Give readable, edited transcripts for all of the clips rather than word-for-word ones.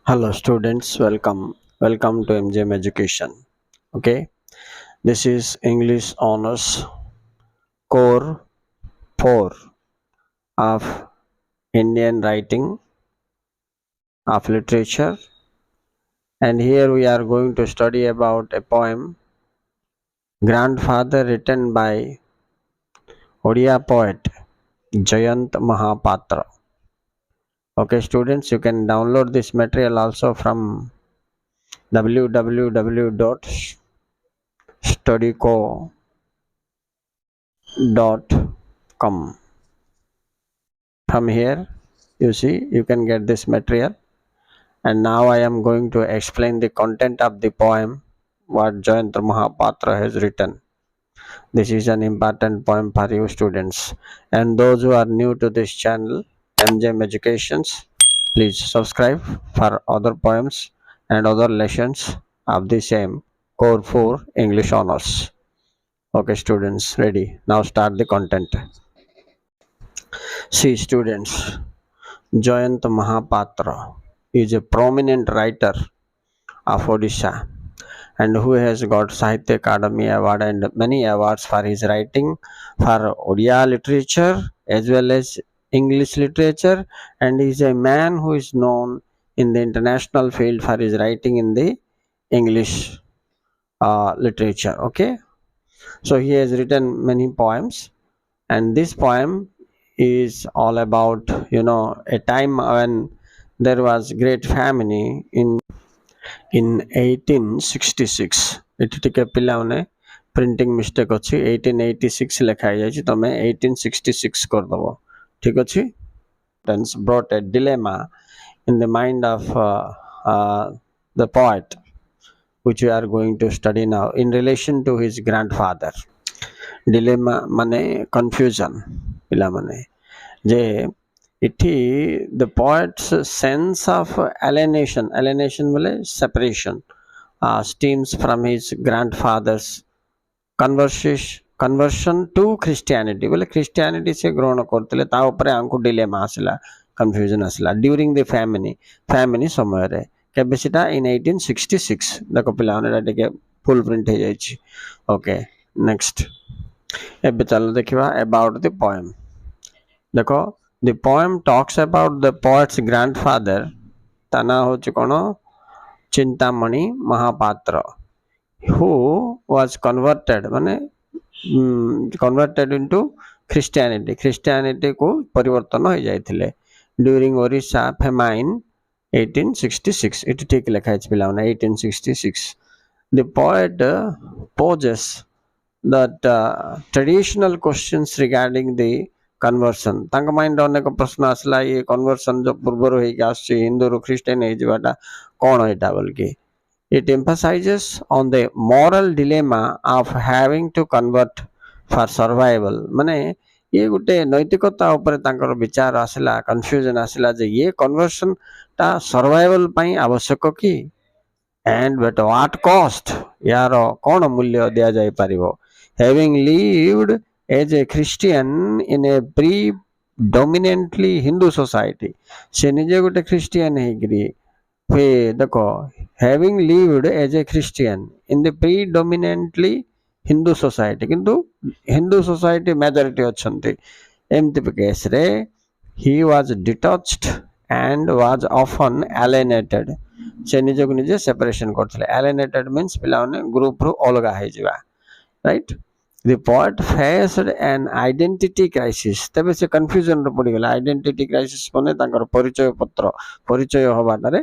Hello students, welcome to MGM Education. Okay, this is English Honors Core 4 of Indian Writing of Literature, and here we are going to study about a poem Grandfather written by Odia poet Jayanta Mahapatra. Okay students, you can download this material also from www.studyco.com. From here, you see, you can get this material. And now I am going to explain the content of the poem what Jayanta Mahapatra has written. This is an important poem for you students. And those who are new to this channel, MJM Educations, please subscribe for other poems and other lessons of the same Core 4 English Honors. Okay students, ready? Now start the content. See students, Jayanta Mahapatra is a prominent writer of Odisha and who has got Sahitya Academy Award and many awards for his writing for Odia literature as well as English literature, and he is a man who is known in the international field for his writing in the English literature. Okay, so he has written many poems, and this poem is all about a time when there was great famine in 1866. ଏଠି ଟିକେ ପିଲାମାନେ printing mistake ଅଛି 1886 ଲେଖା ହେଇଯାଇଛି ତମେ 1866 କରିଦେବ ଠିକ ଅଛି brought a dilemma in the mind of the poet which we are going to study now in relation to his grandfather. Dilemma mane confusion ପିଲାମାନେ ଯେ इठी the poet's sense of alienation बोले separation stems from his grandfather's conversion to Christianity बोले Christianity से ग्रहण करते ता ऊपर आंको dilemma आसला confusion आसला during the famine समय रे केबे सिटा in 1866 देखो पिलाने टिके फुल प्रिंट हे जाइछि. ओके नेक्स्ट एबे चलो देखिबा about the poem. देखो the poem talks about the poet's grandfather तना होछि कोनो Chintamani Mahapatra who was converted माने converted into Christianity को परिवर्तन हो जाइथिले during Orissa famine 1866. इट ठीक लिखा है पिलाने 1866. The poet poses that traditional questions regarding the conversion तांका माइंड अनेक प्रश्न आसला ये कन्वर्सन जो पूर्वर होई आसी हिंदू रो क्रिश्चियन हे जबाटा कोन एटा बोलके it emphasizes on the moral dilemma of having to convert for survival माने ये गुटे नैतिकता ऊपर तांकर विचार आसला कंफ्यूजन आसला जे ये कन्वर्सन ता सर्वाइवल पई आवश्यक की एंड बट व्हाट कॉस्ट यार कोन मूल्य दिया जाय परिबो having lived as a Christian in a predominantly Hindu society. से निजे गोटे Christian है गिरी वे देखो having lived as a Christian in the predominantly Hindu society किंतु Hindu society majority अच्छन्ति एमती केस रे he was detached and was often alienated. से निजे को निजे separation करथले. Alienated means पिलाने ग्रुप रो अलगा है जीवा, right? The poet faced an identity crisis. तबे से confusion रो पड़ी गला. Identity crisis पने तांकर परिचय होबाटारे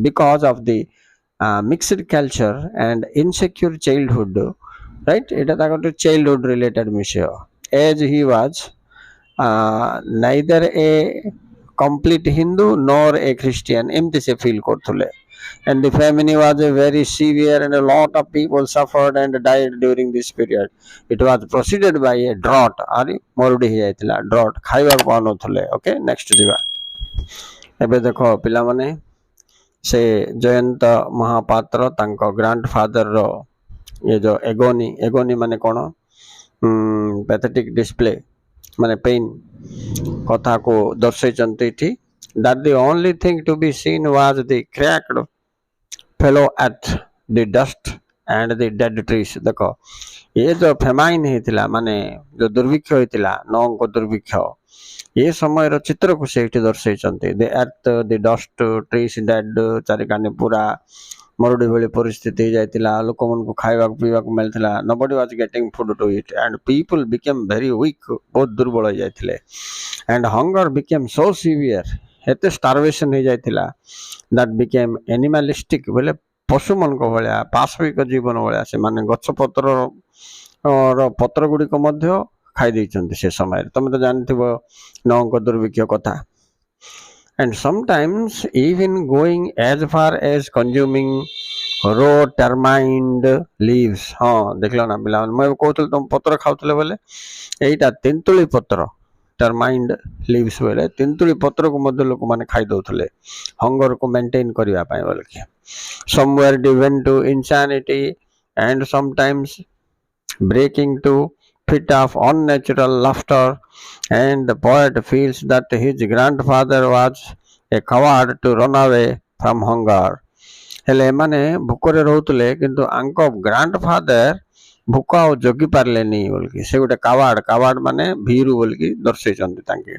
because of the mixed culture and insecure childhood, right? Etah Takar childhood related विषय. As he was neither a complete Hindu nor a Christian, एमती से feel करथुले. And the famine was very severe and a lot of people suffered and died during this period. It was preceded by a drought. Ari morudi hi jaitila drought खाइबा पानो थले. Okay, next जिबा एबे देखो पिला माने से जयंत महापात्र तांको ग्रैंडफादर रो ये जो एगोनी माने कोन पैथेटिक डिस्प्ले माने पेन कथा को दर्शाइचंती थी that the only thing to be seen was the cracked fellow at the dust and the dead trees. ଦେଖ ये जो ଫେମାଇନ୍ ହେଇଥିଲା ମାନେ ଯୋଉ ଦୁର୍ଭିକ୍ଷ ହେଇଥିଲା ନଅଙ୍କ ଦୁର୍ଭିକ୍ଷ ଏ ସମୟର ଚିତ୍ରକୁ ସେଇଠି ଦର୍ଶେଇଛନ୍ତି ଦି ଆର୍ଥ ଦି ଡଷ୍ଟ ଟ୍ରିସ୍ ଡେଡ୍ ଚାରିକାନି ପୁରା ମରୁଡ଼ି ଭଳି ପରିସ୍ଥିତି ହେଇଯାଇଥିଲା ଲୋକମାନଙ୍କୁ ଖାଇବାକୁ ପିଇବାକୁ ମିଳିଥିଲା nobody was getting food to eat and people became very weak ବହୁତ ଦୁର୍ବଳ ହେଇଯାଇଥିଲେ and hunger became so severe ଏତେ starvation ହେଇଯାଇଥିଲା that became animalistic ବୋଲେ ପଶୁମାନଙ୍କ ଭଳିଆ ପାଶବିକ ଜୀବନ ଭଳିଆ ସେମାନେ ଗଛ ପତ୍ର ଗୁଡ଼ିକ ମଧ୍ୟ ଖାଇ ଦେଇଛନ୍ତି ସେ ସମୟରେ ତମେ ତ ଜାଣିଥିବ ନଅଙ୍କ ଦୁର୍ଭିକ୍ଷ କଥା and sometimes even going as far as consuming raw termined leaves ହଁ ଦେଖିଲ ନା ପିଲାମାନେ ମୁଁ ଏବେ କହୁଥିଲି ତମ ପତ୍ର ଖାଉଥିଲେ ବୋଲେ ଏଇଟା ତେନ୍ତୁଳି ପତ୍ର termined leaves ବୋଲେ ତେନ୍ତୁଳି ପତ୍ରକୁ ମଧ୍ୟ ଲୋକମାନେ ଖାଇ ଦଉଥିଲେ ହଙ୍ଗରକୁ ମେଣ୍ଟେନ୍ କରିବା ପାଇଁ ବୋଲିକି some were driven to insanity and sometimes breaking to fit of unnatural laughter and the poet feels that his grandfather was a coward to run away from hunger ହେଲେ ଏମାନେ ଭୋକରେ ରହୁଥିଲେ କିନ୍ତୁ ଆଙ୍କ ଗ୍ରାଣ୍ଡଫାଦର ଭୋକ ଆଉ ଜଗି ପାରିଲେନି ବୋଲିକି ସେ ଗୋଟେ କାୱାର୍ଡ ମାନେ ଭୀରୁ ବୋଲିକି ଦର୍ଶେଇଛନ୍ତି ତାଙ୍କେ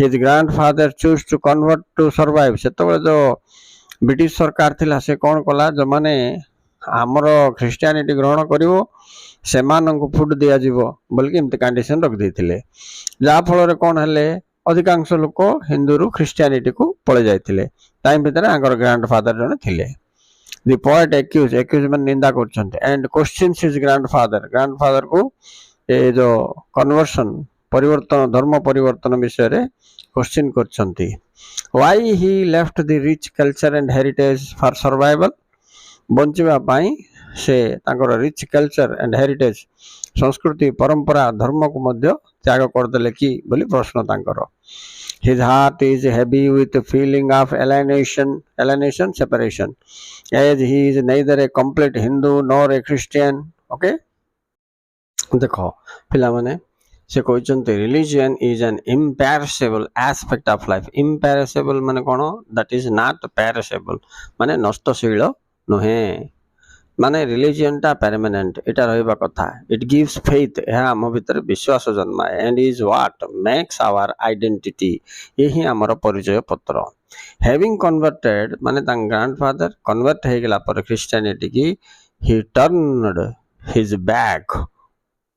his grandfather choose to convert to survive ସେତେବେଳେ ଯୋଉ ବ୍ରିଟିଶ ସରକାର ଥିଲା ସେ କ'ଣ କଲା ଯେଉଁମାନେ ଆମର ଖ୍ରୀଷ୍ଟିଆନିଟି ଗ୍ରହଣ କରିବ ସେମାନଙ୍କୁ ଫୁଡ୍ ଦିଆଯିବ ବୋଲିକି ଏମିତି କଣ୍ଡିସନ ରଖିଦେଇଥିଲେ ଯାହାଫଳରେ କ'ଣ ହେଲେ ଅଧିକାଂଶ ଲୋକ ହିନ୍ଦୁରୁ ଖ୍ରୀଷ୍ଟିଆନିଟିକୁ ପଳେଇ ଯାଇଥିଲେ ଟାଇମ୍ ଭିତରେ ଆଙ୍କର ଗ୍ରାଣ୍ଡଫାଦର ଜଣେ ଥିଲେ the poet accused ମାନେ ନିନ୍ଦା କରୁଛନ୍ତି and questions his grandfather କୁ ଏ ଯୋଉ କନଭର୍ସନ ପରିବର୍ତ୍ତନ ଧର୍ମ ପରିବର୍ତ୍ତନ ବିଷୟରେ କ୍ୱେଶ୍ଚିନ୍ କରୁଛନ୍ତି why he left the rich culture and heritage for survival ବଞ୍ଚିବା ପାଇଁ ସେ ତାଙ୍କର ରିଚ୍ କଲଚର ଆଣ୍ଡ ହେରିଟେଜ ସଂସ୍କୃତି ପରମ୍ପରା ଧର୍ମକୁ ମଧ୍ୟ ତ୍ୟାଗ କରିଦେଲେ କି ବୋଲି ପ୍ରଶ୍ନ ତାଙ୍କର his heart is heavy with the feeling of alienation separation as he is neither a complete Hindu nor a Christian okay ଦେଖ ପିଲାମାନେ ସେ କହିଛନ୍ତି religion is an imperishable aspect of life imperishable ମାନେ କ'ଣ that is not perishable ମାନେ ନଷ୍ଟଶୀଳ ନୁହେଁ ମାନେ ରିଲିଜିଅନଟା permanent ଏଟା ରହିବା କଥା ଇଟ୍ ଗିଭ୍ସ ଫେଥ୍ ଏହା ଆମ ଭିତରେ ବିଶ୍ୱାସ ଜନ୍ମାଏ and is what makes our identity ଏହି ଆମର ପରିଚୟ ପତ୍ର ହ୍ୟାଭିଂ କନଭର୍ଟେଡ୍ ମାନେ ତାଙ୍କ ଗ୍ରାଣ୍ଡଫାଦର କନଭର୍ଟ ହେଇଗଲା ପରେ ଖ୍ରୀଷ୍ଟିଆନିଟି କି he turned his back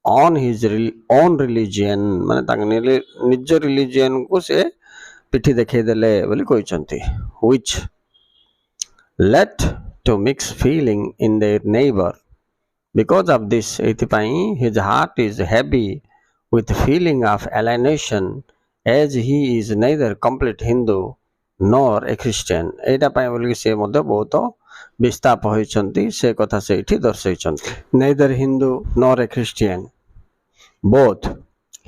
on his own religion ମାନେ ତାଙ୍କ ନିଜ ରିଲିଜିଅନକୁ ସେ ପିଠି ଦେଖେଇ ଦେଲେ ବୋଲି କହିଛନ୍ତି which led to mixed feeling in their neighbor because of this ଏଥିପାଇଁ his heart is heavy with feeling of alienation as he is neither complete Hindu nor a Christian ଏଇଟା ପାଇଁ ବୋଲିକି ସେ ମଧ୍ୟ ବହୁତ ବିସ୍ତାପ ହୋଇଛନ୍ତି ସେ କଥା ସେଇଠି ଦର୍ଶେଇଛନ୍ତି neither Hindu nor a Christian both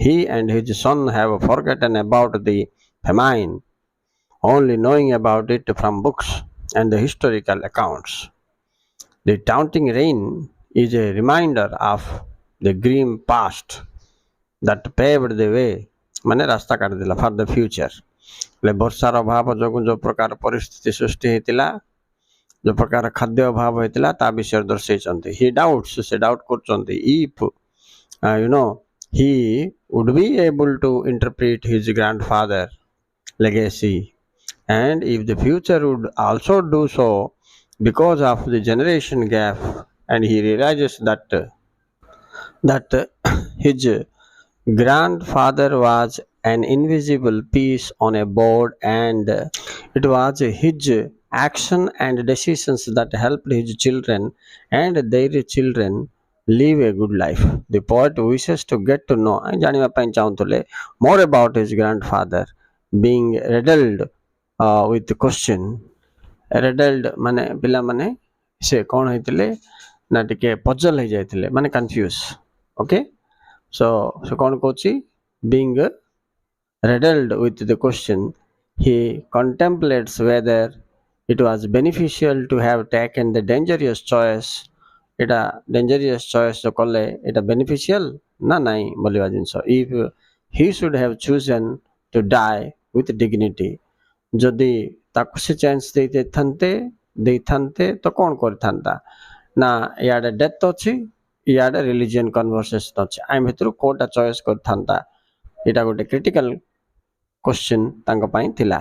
he and his son have forgotten about the famine only knowing about it from books and the historical accounts. The taunting rain is a reminder of the grim past that paved the way ମାନେ ରାସ୍ତା କାଟିଦେଲା for the future. ବର୍ଷାର ଅଭାବ ଯୋଗୁଁ ଯେଉଁ ପ୍ରକାର ପରିସ୍ଥିତି ସୃଷ୍ଟି ହେଇଥିଲା ଯେଉଁ ପ୍ରକାର ଖାଦ୍ୟ ଅଭାବ ହେଇଥିଲା ତା ବିଷୟରେ ଦର୍ଶେଇଛନ୍ତି he doubts ସେ ଡାଉଟ୍ କରୁଛନ୍ତି if he would be able to interpret his grandfather legacy and if the future would also do so because of the generation gap and he realizes that his grandfather was an invisible piece on a board and it was his action and decisions that helped his children and their children live a good life the poet wishes to get to know ଜାଣିବା ପାଇଁ ଚାହୁଁଥିଲେ more about his grandfather being riddled with question riddled ମାନେ ପିଲାମାନେ ସେ କ'ଣ ହେଇଥିଲେ ନା ଟିକେ ପଜଲ ହେଇଯାଇଥିଲେ ମାନେ କନଫ୍ୟୁଜ ଓକେ so ସେ କ'ଣ କହୁଛି being riddled with the question he contemplates whether it was beneficial to have taken the dangerous choice ଏଟା dangerous choice जो କଲେ ଏଟା beneficial ନା ନାହିଁ ବୋଲିବା ଜିନିଷ if he should have chosen to die with dignity जदि ताकु से चांस देइथान्ते तो कौन करथान्ता ना इयाडे डेथ अछि इयाडे रिलीजन कन्वर्सेशन अछि आइ भितरु कोटा चॉइस करथान्ता एटा गोटे क्रिटिकल क्वेश्चन तांको पई थिला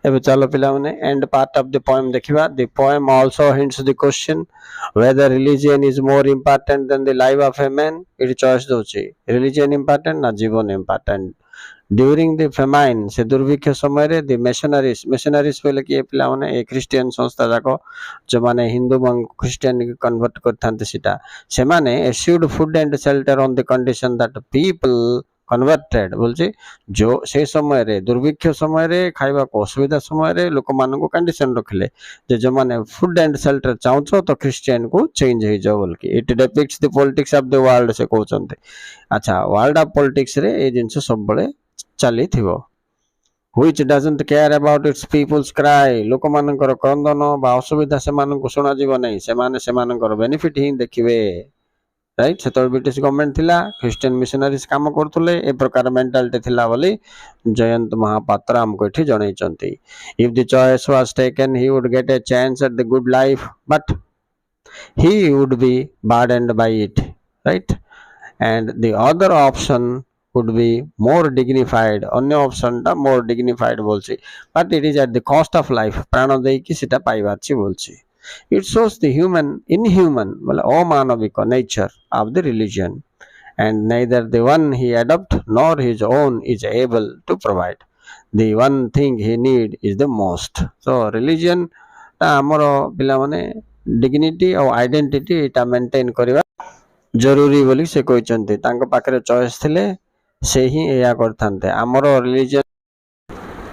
एबे चलो पिला माने end part of the poem देखिबा the poem also hints the question whether religion is more important than the life of a man it choice दोछि religion important ना जीवन important ड्यूरिंग द फेमाइन से दुर्भिक्ष समय रे द मिशनरीज पहले कि पिला माने ए क्रिश्चियन संस्था जाको जो माने हिंदू क्रिश्चियन कन्वर्ट करथान्ते सिटा से माने assured food and shelter on the condition that people converted बोलछि जो से समय रे दुर्भिक्ष समय रे खाइबा को असुविधा समय रे लोक मान को कंडीशन रखले जे जो माने फूड एंड शेल्टर चाहछो तो क्रिश्चियन को चेंज हो जाओ बोल के it depicts the politics of the world से कहउचंते अच्छा वर्ल्ड ऑफ पॉलिटिक्स रे ए जिंस सब बळे चली थिवो which doesn't care about its people's cry लोक मानकर क्रंदन बा असुविधा से मान को सुना जीव नहीं से माने से मानकर बेनिफिट ही देखिबे राइट से तो ब्रिटिश गवर्नमेंट थिला क्रिश्चियन मिशनरीज काम करथुले ए प्रकार मेंटालिटी थिला बोली जयंत महापात्र हमको एठी जणै चंती if the choice was taken he would get a chance at the good life but he would be burdened by it right and the other option would be more dignified अन्य option टा more dignified बोलछि but it is at the cost of life प्राण देई कि सेटा पाइबार छि बोलछि it shows the inhuman well अमानविक nature of the religion and neither the one he adopt nor his own is able to provide the one thing he need is the most so religion ता हमरो पिला माने dignity और identity एटा maintain करबा जरूरी बोली से कहचंती तांको पाखरे चॉइस थिले से ही एया करथान्ते हमरो रिलीजन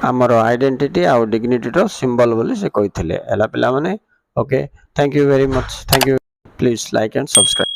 हमरो आइडेंटिटी और डिग्निटी रो सिंबल बोली से कहिथिले एला पिला माने okay thank you very much thank you please like and subscribe